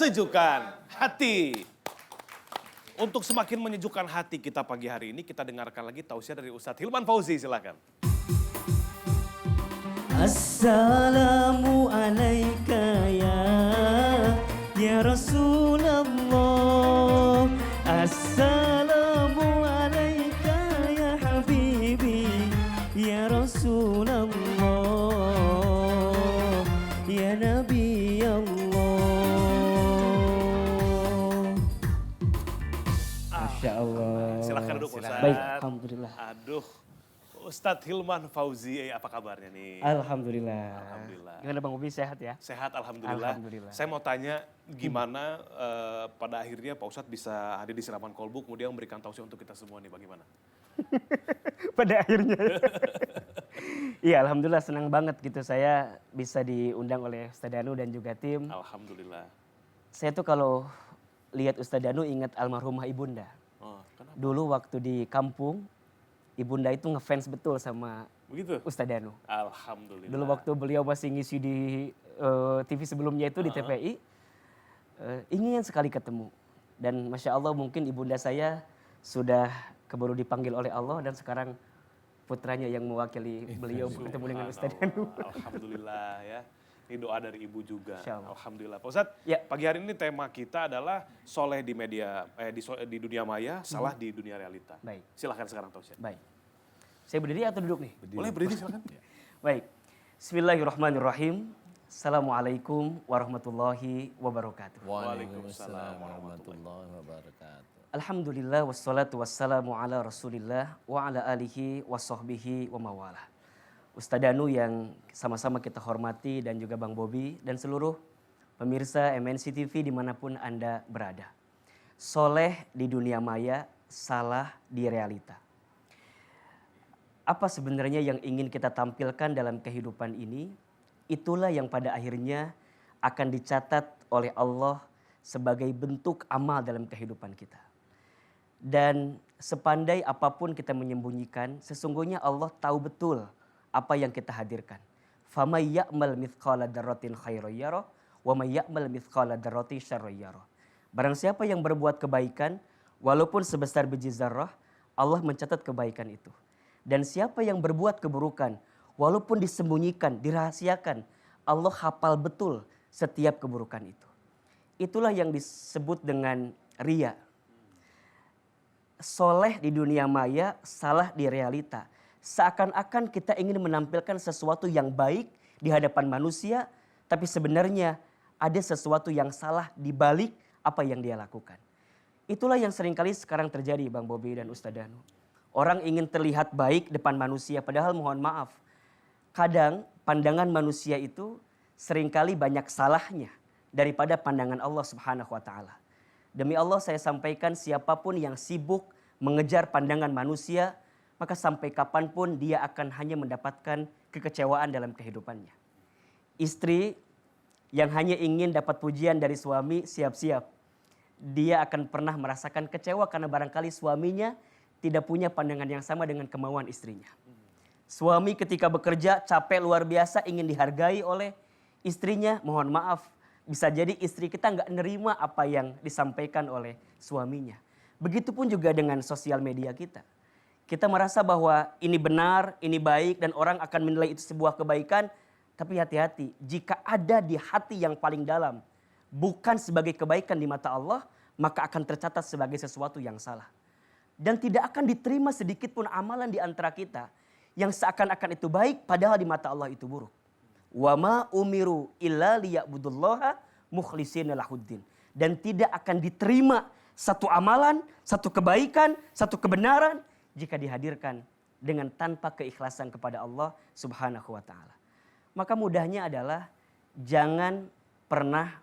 sejukkan hati. Untuk semakin menyejukkan hati kita pagi hari ini, kita dengarkan lagi tausiah dari Ustadz Hilman Fauzi, silakan. Assalamu alayka ya Rasulullah. Assalamu alayka ya Habibi ya Rasulullah. Ya Nabi Allah. Masya Allah. Silakan duduk Ustadz. Baik, alhamdulillah. Aduh, Ustadz Hilman Fauzi, apa kabarnya nih? Alhamdulillah. Alhamdulillah. Gimana Bang Ubi, sehat ya? Sehat, alhamdulillah. Alhamdulillah. Saya mau tanya gimana pada akhirnya Pak Ustadz bisa hadir di Siraman Kolbu, kemudian memberikan tausiah untuk kita semua nih, bagaimana? Pada akhirnya. Iya, alhamdulillah senang banget gitu saya bisa diundang oleh Ustaz Danu dan juga tim. Alhamdulillah. Saya tuh kalau lihat Ustaz Danu ingat almarhumah Ibunda. Oh, kenapa? Dulu waktu di kampung, Ibunda itu ngefans betul sama Begitu? Ustaz Danu. Alhamdulillah. Dulu waktu beliau masih ngisi di TV sebelumnya itu di TPI, ingin sekali ketemu. Dan Masya Allah mungkin Ibunda saya sudah keburu dipanggil oleh Allah dan sekarang putranya yang mewakili beliau bertemu dengan Ustaz Danu. Alhamdulillah ya. Ini doa dari ibu juga. Insyaallah. Alhamdulillah. Pak Ustadz, Ya. pagi hari ini tema kita adalah soleh di media, di dunia maya, salah di dunia realita. Baik. Silahkan sekarang tausiah. Baik. Saya berdiri atau duduk nih? Boleh berdiri silakan. Baik. Bismillahirrahmanirrahim. Assalamualaikum warahmatullahi wabarakatuh. Waalaikumsalam warahmatullahi wabarakatuh. Alhamdulillah wassalatu wassalamu ala Rasulillah wa ala alihi wa sahbihi wa mawalah. Ustaz Danu yang sama-sama kita hormati dan juga Bang Bobi dan seluruh pemirsa MNC TV dimanapun Anda berada. Soleh di dunia maya, salah di realita. Apa sebenarnya yang ingin kita tampilkan dalam kehidupan ini? Itulah yang pada akhirnya akan dicatat oleh Allah sebagai bentuk amal dalam kehidupan kita. Dan sepandai apapun kita menyembunyikan, sesungguhnya Allah tahu betul apa yang kita hadirkan. Famay ya'mal mithqala dzarratin khairan yarah wa may ya'mal mithqala dzarratin syarran yarah. Barang siapa yang berbuat kebaikan walaupun sebesar biji zarrah, Allah mencatat kebaikan itu. Dan siapa yang berbuat keburukan walaupun disembunyikan, dirahasiakan, Allah hafal betul setiap keburukan itu. Itulah yang disebut dengan riya. Soleh di dunia maya, salah di realita. Seakan-akan kita ingin menampilkan sesuatu yang baik di hadapan manusia, tapi sebenarnya ada sesuatu yang salah di balik apa yang dia lakukan. Itulah yang seringkali sekarang terjadi Bang Bobi dan Ustaz Danu. Orang ingin terlihat baik depan manusia, padahal mohon maaf. Kadang pandangan manusia itu seringkali banyak salahnya daripada pandangan Allah Subhanahu wa taala. Demi Allah saya sampaikan, siapapun yang sibuk mengejar pandangan manusia, maka sampai kapanpun dia akan hanya mendapatkan kekecewaan dalam kehidupannya. Istri yang hanya ingin dapat pujian dari suami, siap-siap. Dia akan pernah merasakan kecewa karena barangkali suaminya tidak punya pandangan yang sama dengan kemauan istrinya. Suami ketika bekerja capek luar biasa, ingin dihargai oleh istrinya, mohon maaf, bisa jadi istri kita nggak nerima apa yang disampaikan oleh suaminya. Begitupun juga dengan sosial media kita. Kita merasa bahwa ini benar, ini baik, dan orang akan menilai itu sebuah kebaikan. Tapi hati-hati, jika ada di hati yang paling dalam, bukan sebagai kebaikan di mata Allah, maka akan tercatat sebagai sesuatu yang salah. Dan tidak akan diterima sedikit pun amalan di antara kita yang seakan-akan itu baik, padahal di mata Allah itu buruk. Wa ma umiru illa liya'budullaha mukhlishina lahuddin. Dan tidak akan diterima satu amalan, satu kebaikan, satu kebenaran jika dihadirkan dengan tanpa keikhlasan kepada Allah Subhanahu wa taala. Maka mudahnya adalah jangan pernah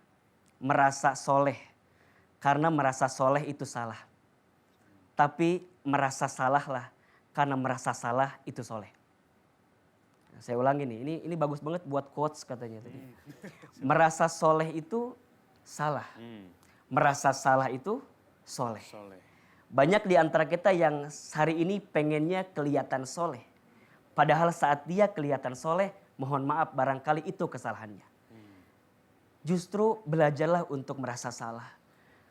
merasa soleh karena merasa soleh itu salah. Tapi merasa salahlah karena merasa salah itu soleh. Saya ulangi nih, ini bagus banget buat quotes katanya tadi. Merasa soleh itu salah. Merasa salah itu soleh. Banyak di antara kita yang hari ini pengennya kelihatan soleh. Padahal saat dia kelihatan soleh, mohon maaf barangkali itu kesalahannya. Justru belajarlah untuk merasa salah.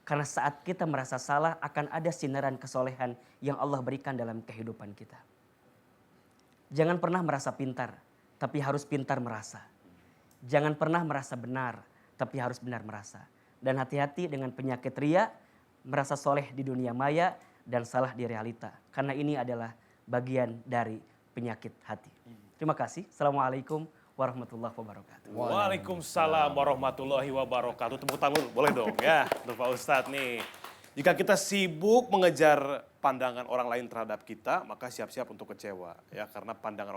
Karena saat kita merasa salah akan ada sinaran kesolehan yang Allah berikan dalam kehidupan kita. Jangan pernah merasa pintar, tapi harus pintar merasa. Jangan pernah merasa benar, tapi harus benar merasa. Dan hati-hati dengan penyakit ria, merasa soleh di dunia maya dan salah di realita. Karena ini adalah bagian dari penyakit hati. Terima kasih. Assalamualaikum warahmatullahi wabarakatuh. Waalaikumsalam warahmatullahi wabarakatuh. Tepuk tangan dulu, boleh dong ya untuk Pak Ustadz nih. Jika kita sibuk mengejar pandangan orang lain terhadap kita, maka siap-siap untuk kecewa ya, karena pandangan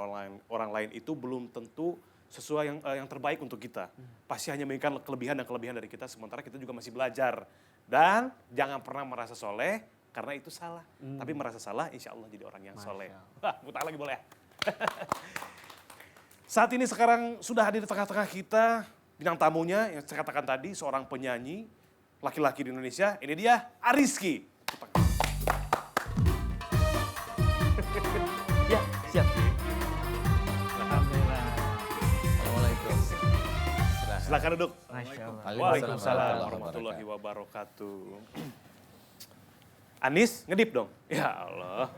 orang lain itu belum tentu sesuai yang terbaik untuk kita. Pasti hanya menginginkan kelebihan dan kelebihan dari kita, sementara kita juga masih belajar. Dan jangan pernah merasa soleh karena itu salah. Tapi merasa salah, insya Allah jadi orang yang soleh. Wah, putar lagi boleh ya? Saat ini sekarang sudah hadir di tengah-tengah kita bintang tamunya yang saya katakan tadi, seorang penyanyi laki-laki di Indonesia. Ini dia Arizky. Ya, siap. Alhamdulillah. Assalamualaikum. Silakan duduk. Masya Allah. Waalaikumsalam warahmatullahi wabarakatuh. Anis, ngedip dong. Ya Allah.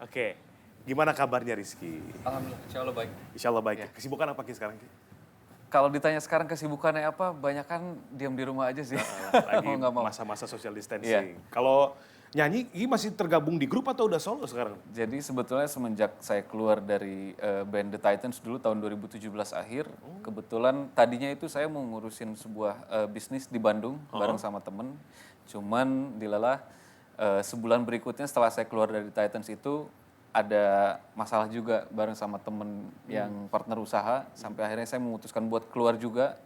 Oke, gimana kabarnya Rizky? Alhamdulillah, insya Allah baik. Insya Allah baik. Kesibukan apa Ki sekarang Ki? Kalau ditanya sekarang kesibukannya apa, banyak kan diam di rumah aja sih. Lagi Mau nggak mau. masa-masa social distancing. Iya. Kalau nyanyi, Ki masih tergabung di grup atau udah solo sekarang? Jadi sebetulnya semenjak saya keluar dari band The Titans dulu tahun 2017 akhir, kebetulan tadinya itu saya mau ngurusin sebuah bisnis di Bandung bareng sama temen. Cuman dilalah sebulan berikutnya setelah saya keluar dari Titans itu ada masalah juga bareng sama temen yang partner usaha, sampai akhirnya saya memutuskan buat keluar juga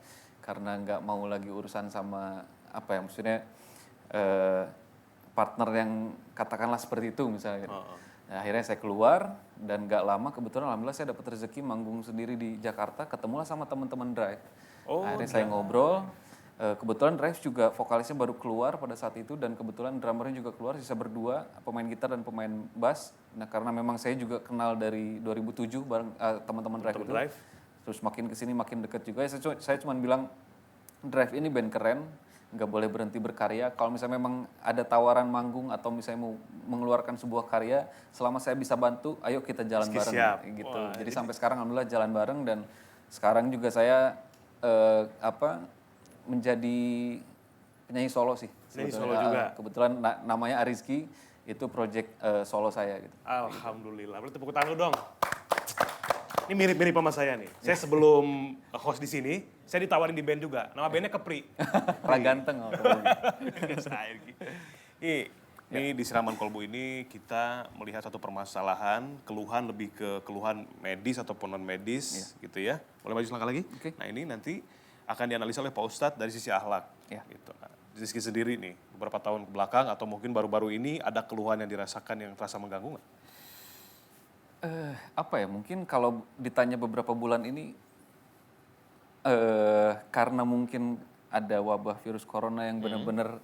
karena nggak mau lagi urusan sama apa ya, maksudnya partner yang katakanlah seperti itu misalnya gitu. Nah, akhirnya saya keluar dan nggak lama kebetulan alhamdulillah saya dapat rezeki manggung sendiri di Jakarta, ketemulah sama teman-teman Drive. Akhirnya saya ngobrol, kebetulan Drive juga vokalisnya baru keluar pada saat itu dan kebetulan drummernya juga keluar, sisa berdua, pemain gitar dan pemain bass. Nah karena memang saya juga kenal dari 2007 bareng teman-teman Drive itu, terus makin kesini makin deket juga. Saya cuma bilang Drive ini band keren, nggak boleh berhenti berkarya. Kalau misalnya memang ada tawaran manggung atau misalnya mau mengeluarkan sebuah karya, selama saya bisa bantu, ayo kita jalan bareng gitu. Wah, jadi sampai sekarang alhamdulillah jalan bareng dan sekarang juga saya menjadi penyanyi solo sih. Penyanyi solo juga. Kebetulan namanya Arizky, itu project solo saya gitu. Alhamdulillah. Berarti tepuk tangan dulu dong. Ini mirip-mirip sama saya nih. Saya sebelum host di sini, saya ditawarin di band juga. Nama bandnya Kepri. Raganteng. Ini di Siraman Kolbu ini kita melihat satu permasalahan, keluhan lebih ke keluhan medis ataupun non medis gitu ya. Boleh maju selangkah lagi? Oke. Nah ini nanti akan dianalisa oleh Pak Ustadz dari sisi akhlak. Ya. Gitu. Nah, Rizky sendiri nih, beberapa tahun ke belakang atau mungkin baru-baru ini ada keluhan yang dirasakan yang terasa mengganggu nggak? Apa ya, mungkin kalau ditanya beberapa bulan ini, karena mungkin ada wabah virus corona yang benar-benar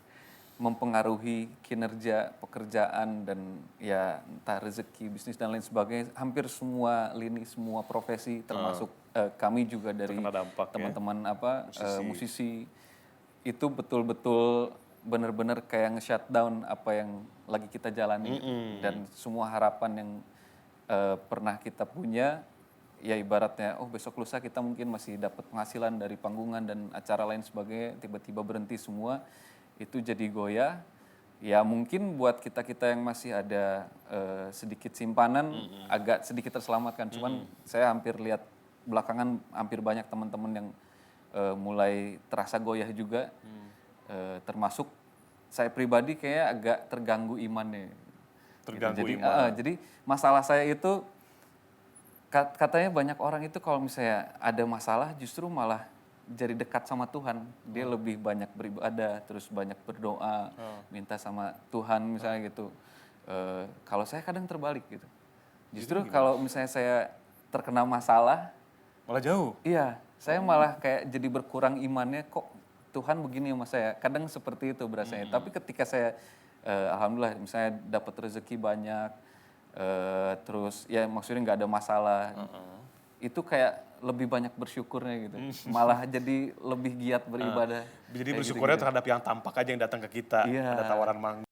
mempengaruhi kinerja pekerjaan dan ya entah rezeki, bisnis dan lain sebagainya, hampir semua lini, semua profesi termasuk kami juga dari Terkena dampak, teman-teman musisi itu betul-betul benar-benar kayak nge-shutdown apa yang lagi kita jalani dan semua harapan yang pernah kita punya, ya ibaratnya oh besok lusa kita mungkin masih dapat penghasilan dari panggungan dan acara lain sebagainya, tiba-tiba berhenti semua, itu jadi goyah. Ya mungkin buat kita-kita yang masih ada sedikit simpanan agak sedikit terselamatkan, cuman saya hampir lihat belakangan hampir banyak teman-teman yang mulai terasa goyah juga, termasuk saya pribadi kayak agak terganggu imannya. Terganggu Jadi, iman. jadi masalah saya itu katanya banyak orang itu kalau misalnya ada masalah justru malah jadi dekat sama Tuhan. Dia lebih banyak beribadah, terus banyak berdoa, minta sama Tuhan misalnya gitu. Kalau saya kadang terbalik gitu. Justru kalau misalnya saya terkena masalah, Malah jauh. iya, saya malah kayak jadi berkurang imannya, kok Tuhan begini sama saya. Kadang seperti itu berasanya. Tapi ketika saya alhamdulillah misalnya dapat rezeki banyak, terus ya maksudnya nggak ada masalah, itu kayak lebih banyak bersyukurnya gitu. Malah jadi lebih giat beribadah. Jadi Kayak bersyukurnya gitu-gitu. terhadap yang tampak aja yang datang ke kita. Iya. Ada tawaran mangga.